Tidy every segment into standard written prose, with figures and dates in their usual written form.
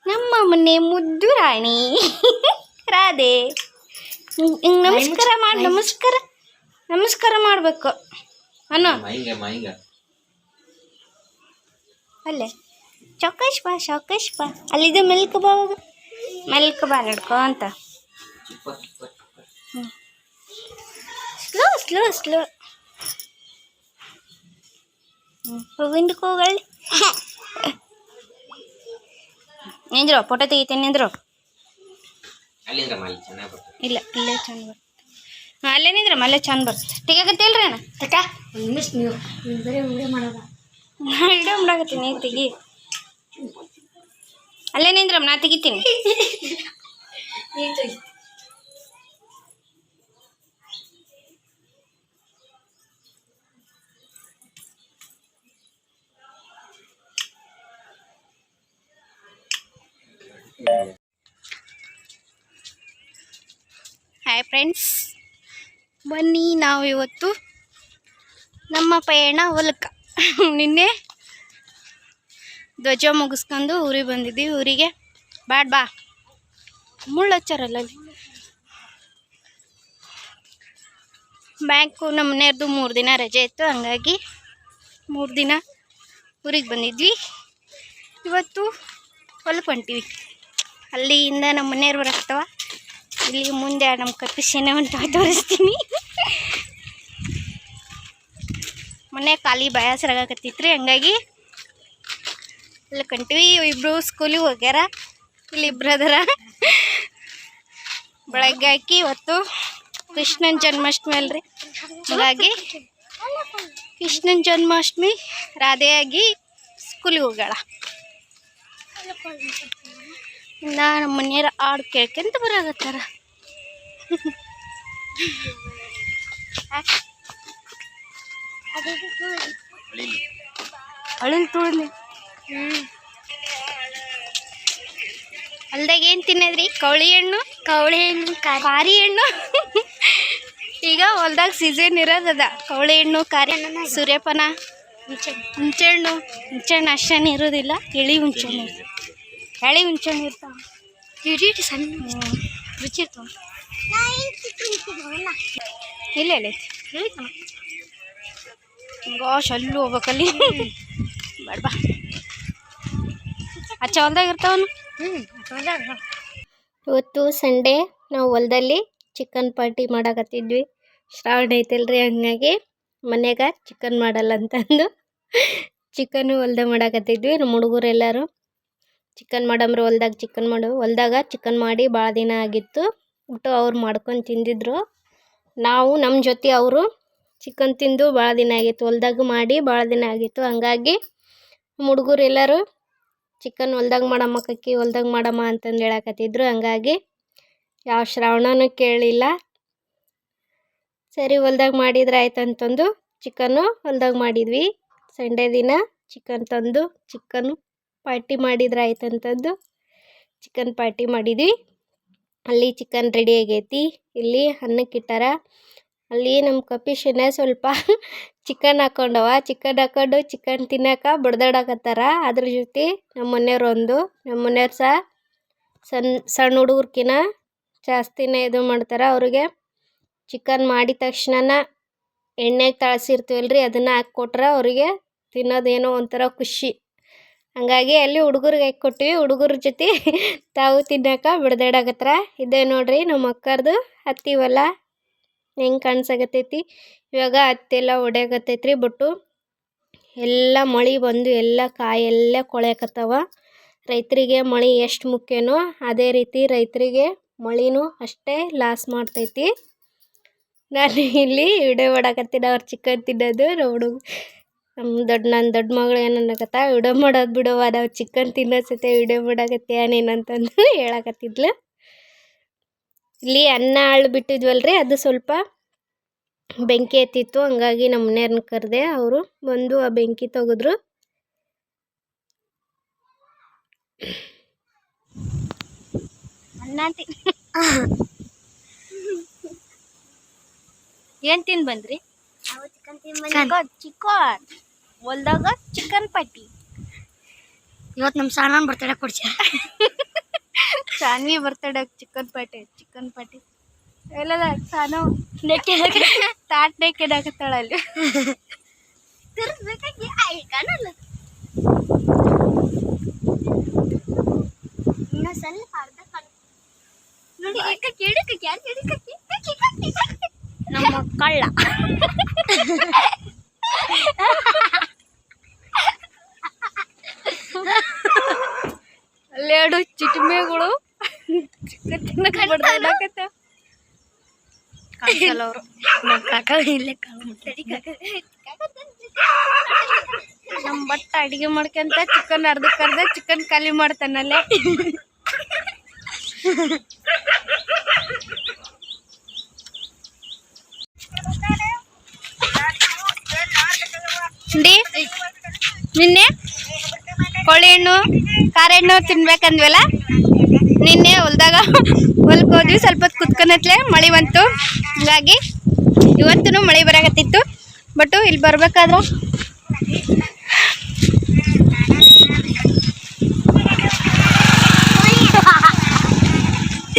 ನಮ್ಮ ಮನೆ ಮುದ್ದು ರಾಣಿ ರಾಧೆ. ನಮಸ್ಕಾರ ಮಾಡಿ, ನಮಸ್ಕಾರ ನಮಸ್ಕಾರ ಮಾಡಬೇಕು ಅನ್ನು. ಅಲ್ಲೇ ಚೌಕಶ್ ಬಾ ಅಲ್ಲಿದೆ ಮೆಲ್ಕ್ ಬಾ, ಮೆಲ್ಕ್ ಬಾ ನಡ್ಕೊ ಅಂತ. ಸ್ಲೋ ಸ್ಲೋ ಸ್ಲೋ ಹೋಗಿಂದಕ್ಕೆ ಹೋಗಲ್ಲಿ. ನಿಂದ್ರು ಫೋಟೋ ತೆಗಿತೀನಿ ನಿಂದ್ರು. ಇಲ್ಲ ಇಲ್ಲೇ ಚಂದ ಬರ್ತದೆ. ಹಾಂ ಅಲ್ಲೇ ನಿಂದ್ರಮ್ಮ, ಅಲ್ಲೇ ಚಂದ ಬರ್ತದೆ. ತೆಗಿಯಕತ್ತಿಲ್ರಿ ಅಣ್ಣ ತಕ ನೀವು ಬರೀ ವಿಡಿಯೋ ಮಾಡೋದ. ವಿಡಿಯೋ ಮಾಡಾಕತ್ತೀನಿ, ನೀನು ತೆಗಿ. ಅಲ್ಲೇ ನಿಂದ್ರಮ್ಮ, ನಾ ತೆಗಿತೀನಿ. ಹಾಯ್ ಫ್ರೆಂಡ್ಸ್, ಬನ್ನಿ ನಾವು ಇವತ್ತು ನಮ್ಮ ಪಯಣ ಹೊಲಕ್ಕೆ. ನಿನ್ನೆ ಧ್ವಜ ಮುಗಿಸ್ಕೊಂಡು ಊರಿಗೆ ಬಂದಿದ್ದೀವಿ. ಊರಿಗೆ ಬ್ಯಾಡ್ ಬಾ ಮುಳ್ಳು ಹಚ್ಚಾರಲ್ಲ ಅಲ್ಲಿ. ಬ್ಯಾಂಕು ನಮ್ಮ ಮನೆಯವ್ರದ್ದು 3 ದಿನ ರಜೆ ಇತ್ತು, ಹಂಗಾಗಿ 3 ದಿನ ಊರಿಗೆ ಬಂದಿದ್ವಿ. ಇವತ್ತು ಹೊಲಕ್ಕೆ ಹೊಂಟೀವಿ. ಅಲ್ಲಿಂದ ನಮ್ಮ ಮನೆಯವ್ರು ಬರಕ್ತವ. ಇಲ್ಲಿ ಮುಂದೆ ನಮ್ಮ ಕಪ್ಪಿಸೇನೆ ಹೊಂಟ ತೋರಿಸ್ತೀನಿ. ಮೊನ್ನೆ ಖಾಲಿ ಬಯಾಸರಾಗಕತ್ತಿತ್ರಿ, ಹಂಗಾಗಿ ಅಲ್ಲಿ ಕಂತೀವಿ. ಇಬ್ಬರು ಸ್ಕೂಲಿಗೆ ಹೋಗ್ಯಾರ, ಇಲ್ಲಿ ಇಬ್ಬರು ಅದರ. ಬೆಳಗ್ಗೆ ಹಾಕಿ ಇವತ್ತು ಕೃಷ್ಣನ ಜನ್ಮಾಷ್ಟಮಿ ಅಲ್ರಿ, ಹಾಗಾಗಿ ಕೃಷ್ಣನ ಜನ್ಮಾಷ್ಟಮಿ ರಾಧೆಯಾಗಿ ಸ್ಕೂಲಿಗೆ ಹೋಗ್ಯಾಳ. ಇನ್ನು ನಮ್ಮ ಮನೆಯವ್ರ ಹಾಡು ಕೇಳ್ಕೊಂತ ಬರಾಕತ್ತಾರ. ಅಳಿಲ್ ತುಳಿಲಿ. ಅಲ್ದಾಗ ಏನು ತಿನ್ನದ್ರಿ? ಕವಳಿ ಹಣ್ಣು ಕಾರಿ ಹಣ್ಣು. ಈಗ ಹೊಲ್ದಾಗ ಸೀಸನ್ ಇರೋದದ. ಕವಳಿ ಹಣ್ಣು, ಕಾರಿ ಹಣ್ಣು, ಸೂರ್ಯಪಾನ, ಹುಂಚೆಹಣ್ಣು. ಹುಂಚೆಹಣ್ಣು ಅಷ್ಟೇನು ಇರೋದಿಲ್ಲ, ಎಳಿ ಹುಂಚೆಹಣ್ಣು. ಎಳಿ ಹುಂಚೆಹಣ್ಣು ಇರ್ತಾವ, ಇಡೀ ಸಣ್ಣ ರುಚಿ ಇರ್ತಾವ. ಇಲ್ಲ ಇಲ್ಲ ಗೋಶ್ ಅಲ್ಲೂ ಹೋಗ್ಬೇಕಲ್ಲಿ. ಬೇಡ ಬಾ, ಅಚ್ಚ ಹೊಲ್ದಾಗ ಇರ್ತಾವನು. ಇವತ್ತು ಸಂಡೇ ನಾವು ಹೊಲದಲ್ಲಿ ಚಿಕನ್ ಪಾರ್ಟಿ ಮಾಡಾಕತ್ತಿದ್ವಿ. ಶ್ರಾವಣ ಐತಲ್ರಿ, ಹಂಗಾಗಿ ಮನ್ಯಾಗ ಚಿಕನ್ ಮಾಡಲ್ಲ ಅಂತಂದು ಚಿಕನ್ನು ಹೊಲ್ದಾಗ ಮಾಡಾಕತ್ತಿದ್ವಿ. ನಮ್ಮ ಹುಡುಗರೆಲ್ಲರೂ ಚಿಕನ್ ಮಾಡಂಬ್ರು ಹೊಲ್ದಾಗ ಚಿಕನ್ ಮಾಡಿ ಭಾಳ ದಿನ ಆಗಿತ್ತು. ಬಿಟ್ಟು ಅವ್ರು ಮಾಡ್ಕೊಂಡು ತಿಂದಿದ್ರು. ನಾವು ನಮ್ಮ ಜೊತೆ ಅವರು ಚಿಕನ್ ತಿಂದು ಭಾಳ ದಿನ ಆಗಿತ್ತು, ಹೊಲ್ದಾಗ ಮಾಡಿ ಭಾಳ ದಿನ ಆಗಿತ್ತು. ಹಂಗಾಗಿ ಹುಡುಗರು ಎಲ್ಲರೂ ಚಿಕನ್ ಹೊಲ್ದಾಗ ಮಾಡಮ್ಮ ಕಕ್ಕಿ, ಹೊಲ್ದಾಗ ಮಾಡಮ್ಮ ಅಂತಂದು ಹೇಳಕತ್ತಿದ್ರು. ಹಂಗಾಗಿ ಯಾವ ಶ್ರಾವಣನೂ ಕೇಳಲಿಲ್ಲ. ಸರಿ ಹೊಲ್ದಾಗ ಮಾಡಿದ್ರೆ ಆಯ್ತು ಅಂತಂದು ಚಿಕನ್ನು ಹೊಲ್ದಾಗ ಮಾಡಿದ್ವಿ. ಸಂಡೇ ದಿನ ಚಿಕನ್ ತಂದು ಚಿಕನ್ ಪಾರ್ಟಿ ಮಾಡಿದ್ರೆ ಆಯ್ತು ಅಂತಂದು ಚಿಕನ್ ಪಾರ್ಟಿ ಮಾಡಿದ್ವಿ. ಅಲ್ಲಿ ಚಿಕನ್ ರೆಡಿ ಆಗೈತಿ. ಇಲ್ಲಿ ಅನ್ನಕ್ಕಿಟ್ಟಾರ. ಅಲ್ಲಿ ನಮ್ಮ ಕಪಿಶನ ಸ್ವಲ್ಪ ಚಿಕನ್ ಹಾಕ್ಕೊಂಡವ. ಚಿಕನ್ ತಿನ್ನಕ ಬಡ್ದಾಡಕತ್ತಾರ. ಅದ್ರ ಜೊತೆ ನಮ್ಮ ಮನೆಯವ್ರು ಸಹ ಸಣ್ಣ ಹುಡುಗರ್ಕಿನ ಜಾಸ್ತಿನೇ ಇದು ಮಾಡ್ತಾರೆ. ಅವ್ರಿಗೆ ಚಿಕನ್ ಮಾಡಿದ ತಕ್ಷಣ ಎಣ್ಣೆಗೆ ತಾಳ್ಸಿರ್ತೀವಲ್ರಿ, ಅದನ್ನು ಹಾಕ್ಕೊಟ್ರೆ ಅವ್ರಿಗೆ ತಿನ್ನೋದೇನೋ ಒಂಥರ ಖುಷಿ. ಹಂಗಾಗಿ ಅಲ್ಲಿ ಹುಡುಗರಿಗೆ ಹಾಕ್ಕೊಟ್ಟಿವಿ. ಹುಡುಗರ ಜೊತೆ ತಾವು ತಿನ್ನಕ ಬಿಡ್ದಾಡಕತ್ರ. ಇದೇ ನೋಡ್ರಿ ನಮ್ಮ ಅಕ್ಕರ್ದು ಹತ್ತಿ ಹೊಲ ಹೆಂಗೆ ಕಾಣಿಸಾಕತ್ತೈತಿ. ಇವಾಗ ಹತ್ತೆಲ್ಲ ಹೊಡ್ಯಾಕತ್ತೈತ್ರಿ. ಬಟ್ಟು ಎಲ್ಲ ಮಳೆ ಬಂದು ಎಲ್ಲ ಕಾಯೆಲ್ಲ ಕೊಳೆಯಕತ್ತವ. ರೈತರಿಗೆ ಮಳೆ ಎಷ್ಟು ಮುಖ್ಯನೋ ಅದೇ ರೀತಿ ರೈತರಿಗೆ ಮಳೆನೂ ಅಷ್ಟೇ ಲಾಸ್ ಮಾಡ್ತೈತಿ. ನಾನು ಇಲ್ಲಿ ವಿಡಿಯೋ ಮಾಡಾಕತ್ತೀನಿ ಅವ್ರು ಚಿಕನ್ ತಿನ್ನೋದು. ನನ್ನ ದೊಡ್ಡ ಮಗಳು ಏನನ್ನಕತ್ತ, ವಿಡಿಯೋ ಮಾಡೋದು ಬಿಡವ, ನಾವು ಚಿಕನ್ ತಿನ್ನೋ ಸತೆ ವಿಡಿಯೋ ಮಾಡಾಕತ್ತೀಯ ನೀನಂತಂದು ಹೇಳಕತ್ತಿದ್ಲು. ಇಲ್ಲಿ ಅನ್ನ ಅಳ್ಳು ಬಿಟ್ಟಿದ್ವಲ್ರಿ, ಅದು ಸ್ವಲ್ಪ ಬೆಂಕಿ ಎತ್ತಿತ್ತು. ಹಂಗಾಗಿ ನಮ್ಮ ಮನೆಯವ್ರನ್ನ ಕರೆದೆ. ಅವರು ಬಂದು ಆ ಬೆಂಕಿ ತೆಗೆದ್ರು. ಅನ್ನ ಏನು ತಿಂದು ಬಂದ್ರಿ? ಚಿಕನ್ ಹೊಲ್ದಾಗ ಚಿಕನ್ ಪಾರ್ಟಿ. ಇವತ್ತು ನಮ್ಮ ಸಾನನ್ ಬರ್ತಡೇ ಕೊಡ್ಸಿ. ಸಾನ್ವಿ ಬರ್ತಡೇ ಚಿಕನ್ ಪಾರ್ಟಿ ಎಲ್ಲ ಸಾನು ತಾಟ್ ನೆಕ್ಕೆದಾಕತ್ತಾಳ ಅಲ್ಲಿ. ಸ್ವಲ್ಪ ಅರ್ಧ ನೋಡಿ ನಮ್ಮ ಕಳ್ಳ ಅಲ್ಲೆರಡು ಚಿಟಿಮೆಗಳು ಚಿಕನ್ ತಿನ್ನಕ್ಕೆ ಬಡ್ದಾಡಕತ್ತ. ಕಾಣಿಸಲ್ಲ ಅವರು. ನಮ್ಮ ಕಾಕ ಇಲ್ಲೇ ನಮ್ಮ ಬಟ್ಟ ಅಡಿಗೆ ಮಾಡ್ಕೊಂತ ಚಿಕನ್ ಅರ್ಧಕ್ಕರ್ಧ ಚಿಕನ್ ಖಾಲಿ ಮಾಡ್ತಾನಲ್ಲೇ. ನಿನ್ನೆ ಕೋಳಿ ಹಣ್ಣು ಖಾರ ಹಣ್ಣು ತಿನ್ಬೇಕಂದ್ವಲ್ಲ, ನಿನ್ನೆ ಹೊಲ್ದಾಗ ಹೊಲಕ್ಕೆ ಹೋದ್ವಿ. ಸ್ವಲ್ಪ ಹೊತ್ತು ಕುತ್ಕೊಂಡತ್ಲೆ ಮಳೆ ಬಂತು. ಹೀಗಾಗಿ ಇವತ್ತೂ ಮಳೆ ಬರಾಕತ್ತಿತ್ತು. ಬಟ್ ಇಲ್ಲಿ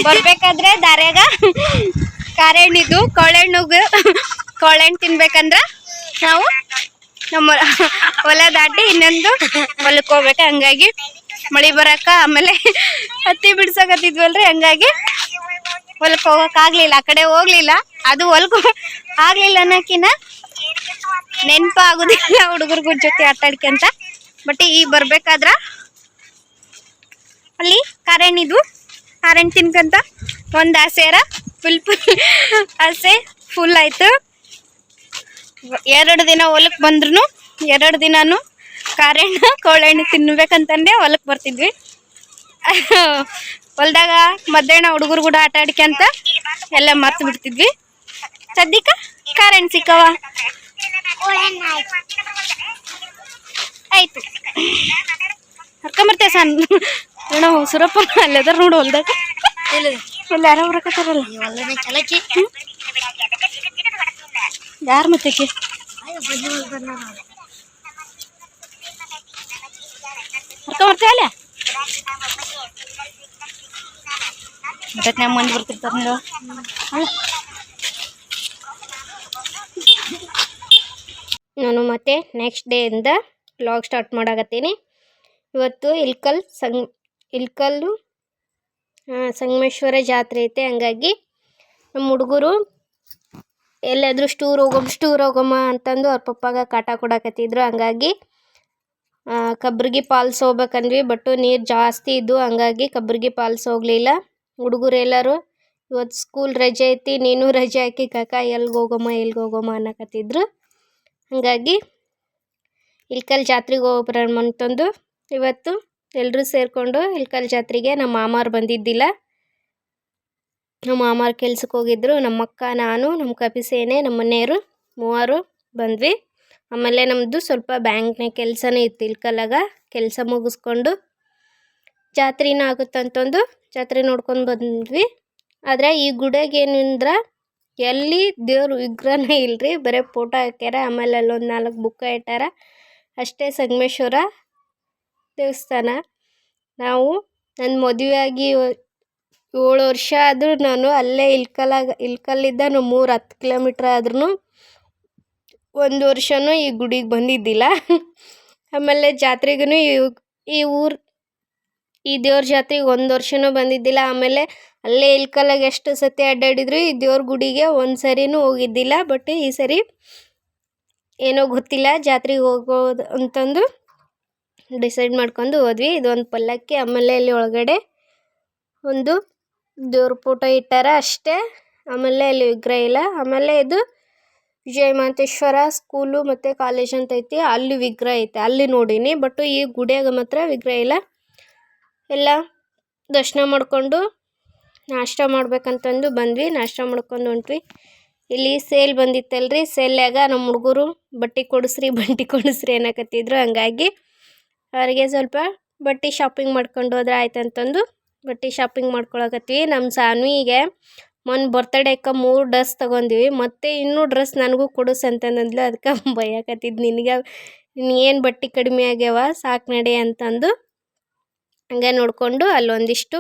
ಬರ್ಬೇಕಾದ್ರೆ ದಾರ್ಯಾಗ ಖಾರ ಹಣ್ಣಿದ್ದು ಕೋಳಿ ಹಣ್ಣು ತಿನ್ಬೇಕಂದ್ರ ನಾವು ನಮ್ಮ ಹೊಲ ದಾಟಿ ಇನ್ನೊಂದು ಹೊಲಕ್ಕೆ ಹೋಗ್ಬೇಕು. ಹಂಗಾಗಿ ಮಳೆ ಬರಾಕ ಆಮೇಲೆ ಹತ್ತಿ ಬಿಡ್ಸಕತ್ತಿದ್ವಲ್ರಿ, ಹಂಗಾಗಿ ಹೊಲಕ್ಕೆ ಹೋಗಕ್ಕಾಗ್ಲಿಲ್ಲ. ಆ ಕಡೆ ಹೋಗ್ಲಿಲ್ಲ. ಅದು ಹೊಲಕ್ಕೆ ಆಗ್ಲಿಲ್ಲ ಅನ್ನೋಕಿನ ನೆನಪಾಗೋದಿಲ್ಲ ಹುಡುಗರ ಜೊತೆ ಆಟಾಡ್ಕೊಂತ. ಬಟ್ ಈಗ ಬರ್ಬೇಕಾದ್ರ ಅಲ್ಲಿ ಖಾರ ಹಣ್ಣು ತಿನ್ಕಂತ ಒಂದು ಆಸೆರ ಫುಲ್ ಆಸೆ ಫುಲ್ ಆಯ್ತು. 2 ದಿನ ಹೊಲಕ್ಕೆ ಬಂದ್ರು 2 ದಿನಾನು ಖಾರ ಹಣ್ಣು ಕೋಳಿ ಹಣ್ಣು ತಿನ್ಬೇಕಂತಂದೆ ಹೊಲಕ್ಕೆ ಬರ್ತಿದ್ವಿ. ಹೊಲ್ದಾಗ ಮಧ್ಯಾಹ್ನ ಹುಡುಗರು ಕೂಡ ಆಟ ಆಡ್ಕೊಂತ ಎಲ್ಲ ಮರ್ತು ಬಿಡ್ತಿದ್ವಿ. ಸದ್ಯಕ್ಕೆ ಖಾರ ಹಣ್ಣು ಸಿಕ್ಕವ ಆಯ್ತು. ಹರ್ಕೊಂಬರ್ತೇವೆ ಸಣ್ಣ ಸುರಪ್ಪ ಅಲ್ಲದಾರ ನೋಡು ಹೊಲ್ದಾಗ. ಅಲ್ಲಿ ಯಾರೋ ಬರಕತ್ತಾರಲ್ಲ, ಯಾರು ಮತ್ತೆ ಹರ್ಕೊಂಬರ್ತೇವೆ ಅಲ್ಲ ಮತ್ತೆ ಮಂದಿ ಬರ್ತಿರ್ತಾರ ನೀವು. ನಾನು ಮತ್ತೆ ನೆಕ್ಸ್ಟ್ ಡೇಯಿಂದ ವ್ಲಾಗ್ ಸ್ಟಾರ್ಟ್ ಮಾಡಾಕತ್ತೀನಿ. ಇವತ್ತು ಇಲ್ಕಲ್ಲು ಸಂಗಮೇಶ್ವರ ಜಾತ್ರೆ ಐತೆ. ಹಂಗಾಗಿ ನಮ್ಮ ಹುಡುಗರು ಎಲ್ಲಾದರೂ ಸ್ಟೂರ್ ಹೋಗಮ್ಮ ಅಂತಂದು ಅವ್ರ ಪಪ್ಪಾಗ ಕಾಟ ಕೊಡಾಕತ್ತಿದ್ರು. ಹಂಗಾಗಿ ಕಬ್ರಿಗೆ ಪಾಲ್ಸ್ ಹೋಗ್ಬೇಕಂದ್ವಿ. ಬಟ್ಟು ನೀರು ಜಾಸ್ತಿ ಇದ್ದು ಹಂಗಾಗಿ ಕಬ್ರಿಗೆ ಪಾಲ್ಸ್ ಹೋಗಲಿಲ್ಲ. ಹುಡುಗರು ಎಲ್ಲರೂ ಇವತ್ತು ಸ್ಕೂಲ್ ರಜೆ ಐತಿ, ನೀನು ರಜೆ ಹಾಕಿ ಕಾಕ ಎಲ್ಗೆ ಹೋಗಮ್ಮ ಅನ್ನಕತ್ತಿದ್ರು. ಹಂಗಾಗಿ ಇಲ್ಕಲ್ ಜಾತ್ರೆಗೆ ಹೋಗ್ಬರೋಣ ಅಂತಂದು ಇವತ್ತು ಎಲ್ಲರೂ ಸೇರಿಕೊಂಡು ಇಲ್ಕಲ್ ಜಾತ್ರೆಗೆ ನಮ್ಮ ಮಾಮಾರು ಬಂದಿದ್ದಿಲ್ಲ. ನಮ್ಮ ಮಾಮಾರು ಕೆಲ್ಸಕ್ಕೆ ಹೋಗಿದ್ರು. ನಮ್ಮ ಅಕ್ಕ, ನಾನು, ನಮ್ಮ ಕಪಿಸೇನೆ, ನಮ್ಮ ಮನೆಯವರು 3 ಬಂದ್ವಿ. ಆಮೇಲೆ ನಮ್ಮದು ಸ್ವಲ್ಪ ಬ್ಯಾಂಕ್ನಾಗ ಕೆಲಸನೇ ಇತ್ತು. ಇಲ್ಕಲ್ಲಾಗ ಕೆಲಸ ಮುಗಿಸ್ಕೊಂಡು ಜಾತ್ರೆನೂ ಆಗುತ್ತಂತಂದು ಜಾತ್ರೆ ನೋಡ್ಕೊಂಡು ಬಂದ್ವಿ. ಆದರೆ ಈ ಗುಡಿಯಾಗ ಏನಂದ್ರೆ ಎಲ್ಲಿ ದೇವ್ರ ವಿಗ್ರಹನೇ ಇಲ್ಲರಿ, ಬರೀ ಫೋಟೋ ಹಾಕ್ಯಾರ. ಆಮೇಲೆ ಅಲ್ಲೊಂದು 4 ಬುಕ್ಕ ಇಟ್ಟಾರ ಅಷ್ಟೇ. ಸಂಗಮೇಶ್ವರ ದೇವಸ್ಥಾನ. ನಾವು ನನ್ನ ಮದುವೆ ಆಗಿ 7 ವರ್ಷ ಆದರೂ ನಾನು ಅಲ್ಲೇ ಇಲ್ಕಲ್ಲಿದ್ದ 10 ಕಿಲೋಮೀಟ್ರ್ ಆದ್ರೂ ಒಂದು ವರ್ಷನೂ ಈ ಗುಡಿಗೆ ಬಂದಿದ್ದಿಲ್ಲ. ಆಮೇಲೆ ಜಾತ್ರೆಗೂ ಈ ದೇವ್ರ ಜಾತ್ರೆಗೆ 1 ವರ್ಷನೂ ಬಂದಿದ್ದಿಲ್ಲ. ಆಮೇಲೆ ಅಲ್ಲೇ ಇಲ್ಕಲ್ಲಾಗ ಎಷ್ಟು ಸತಿ ಅಡ್ಡಾಡಿದ್ರು ಈ ದೇವ್ರ ಗುಡಿಗೆ ಒಂದು ಸರಿನೂ ಹೋಗಿದ್ದಿಲ್ಲ. ಬಟ್ ಈ ಸರಿ ಏನೋ ಗೊತ್ತಿಲ್ಲ ಜಾತ್ರೆಗೆ ಹೋಗೋದು ಅಂತಂದು ಡಿಸೈಡ್ ಮಾಡ್ಕೊಂಡು ಹೋದ್ವಿ. ಇದೊಂದು ಪಲ್ಲಕ್ಕಿ, ಆಮೇಲೆ ಅಲ್ಲಿ ಒಳಗಡೆ ಒಂದು ದೇವ್ರ ಫೋಟೋ ಇಟ್ಟಾರ ಅಷ್ಟೇ. ಆಮೇಲೆ ಅಲ್ಲಿ ವಿಗ್ರಹ ಇಲ್ಲ. ಆಮೇಲೆ ಇದು ವಿಜಯ ಮಹಂತೇಶ್ವರ ಸ್ಕೂಲು ಮತ್ತು ಕಾಲೇಜ್ ಅಂತ ಐತಿ, ಅಲ್ಲಿ ವಿಗ್ರಹ ಐತೆ, ಅಲ್ಲಿ ನೋಡೀನಿ. ಬಟ್ ಈ ಗುಡಿಯಾಗ ಮಾತ್ರ ವಿಗ್ರಹ ಇಲ್ಲ. ಎಲ್ಲ ದರ್ಶನ ಮಾಡಿಕೊಂಡು ನಾಷ್ಟ ಮಾಡ್ಬೇಕಂತಂದು ಬಂದ್ವಿ. ನಾಷ್ಟ ಮಾಡ್ಕೊಂಡು ಹೊಂಟ್ವಿ. ಇಲ್ಲಿ ಸೇಲ್ ಬಂದಿತ್ತಲ್ರಿ, ಸೇಲ್ಯಾಗ ನಮ್ಮ ಹುಡುಗರು ಬಟ್ಟೆ ಕೊಡಿಸ್ರಿ ಅನ್ನಕತ್ತಿದ್ರು. ಹಂಗಾಗಿ ಅವರಿಗೆ ಸ್ವಲ್ಪ ಬಟ್ಟೆ ಶಾಪಿಂಗ್ ಮಾಡ್ಕೊಂಡು ಹೋದ್ರೆ ಆಯ್ತಂತಂದು ಬಟ್ಟೆ ಶಾಪಿಂಗ್ ಮಾಡ್ಕೊಳಕತ್ತೀವಿ. ನಮ್ಮ ಸಾನ್ವಿಗೆ ಮೊನ್ನೆ ಬರ್ತಡೇಕ್ಕೆ 3 ಡ್ರೆಸ್ ತೊಗೊಂಡಿವಿ. ಮತ್ತು ಇನ್ನೂ ಡ್ರೆಸ್ ನನಗೂ ಕೊಡಿಸ್ ಅಂತಂದ್ಲು. ಅದಕ್ಕೆ ಬೈಯಾಕತ್ತಿದ್ದು, ನಿನಗೆ ಏನು ಬಟ್ಟೆ ಕಡಿಮೆ ಆಗ್ಯಾವ, ಸಾಕು ನಡೆ ಅಂತಂದು ಹಂಗೆ ನೋಡಿಕೊಂಡು ಅಲ್ಲೊಂದಿಷ್ಟು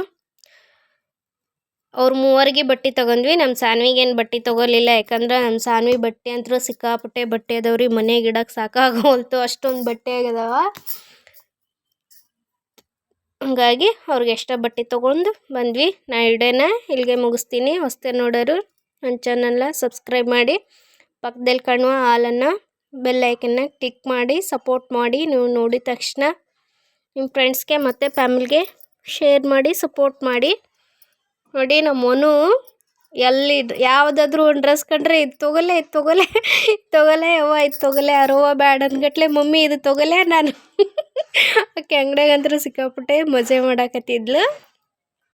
ಅವ್ರ ಮೂವರಿಗೆ ಬಟ್ಟೆ ತೊಗೊಂಡ್ವಿ. ನಮ್ಮ ಸಾನ್ವಿಗೇನು ಬಟ್ಟೆ ತೊಗೊಲಿಲ್ಲ, ಯಾಕಂದ್ರೆ ನಮ್ಮ ಸಾನ್ವಿ ಬಟ್ಟೆ ಅಂತೂ ಸಿಕ್ಕಾಪಟ್ಟೆ ಬಟ್ಟೆ ಅದಾವ್ರಿ. ಮನೆಗೆ ಇಡಕ್ಕೆ ಸಾಕಾಗೋಲ್ತು, ಅಷ್ಟೊಂದು ಬಟ್ಟೆ ಆಗಿದಾವ. ಹಂಗಾಗಿ ಅವ್ರಿಗೆ ಎಷ್ಟ ಬಟ್ಟೆ ತೊಗೊಂಡು ಬಂದ್ವಿ. ನಾ ವಿಡಿಯೋನ ಇಲ್ಲಿಗೆ ಮುಗಿಸ್ತೀನಿ. ಹೊಸ್ತೆ ನೋಡೋರು ನನ್ನ ಚಾನಲ್ನ ಸಬ್ಸ್ಕ್ರೈಬ್ ಮಾಡಿ, ಪಕ್ಕದಲ್ಲಿ ಕಾಣುವ ಹಾಲನ್ನು ಬೆಲ್ ಐಕನ್ನ ಕ್ಲಿಕ್ ಮಾಡಿ ಸಪೋರ್ಟ್ ಮಾಡಿ. ನೀವು ನೋಡಿದ ತಕ್ಷಣ ನಿಮ್ಮ ಫ್ರೆಂಡ್ಸ್ಗೆ ಮತ್ತು ಫ್ಯಾಮಿಲಿಗೆ ಶೇರ್ ಮಾಡಿ ಸಪೋರ್ಟ್ ಮಾಡಿ. ನೋಡಿ ನಮ್ಮ ಮನು ಎಲ್ಲಿ ಯಾವುದಾದ್ರೂ ಒಂದು ಡ್ರೆಸ್ ಕಂಡ್ರೆ ಇದು ತೊಗೊಲೆ ಯವ್ವ ಇದು ತೊಗೊಲೆ ಅರವ್ವ ಬ್ಯಾಡ ಅಂದ್ಗಟ್ಲೆ ಮಮ್ಮಿ ಇದು ತೊಗೊಲೆ ನಾನು ಆಕೆ ಅಂಗಡಿಯಾಗಂದ್ರೆ ಸಿಕ್ಕಾಪಟ್ಟೆ ಮಜೆ ಮಾಡಾಕತ್ತಿದ್ಲು.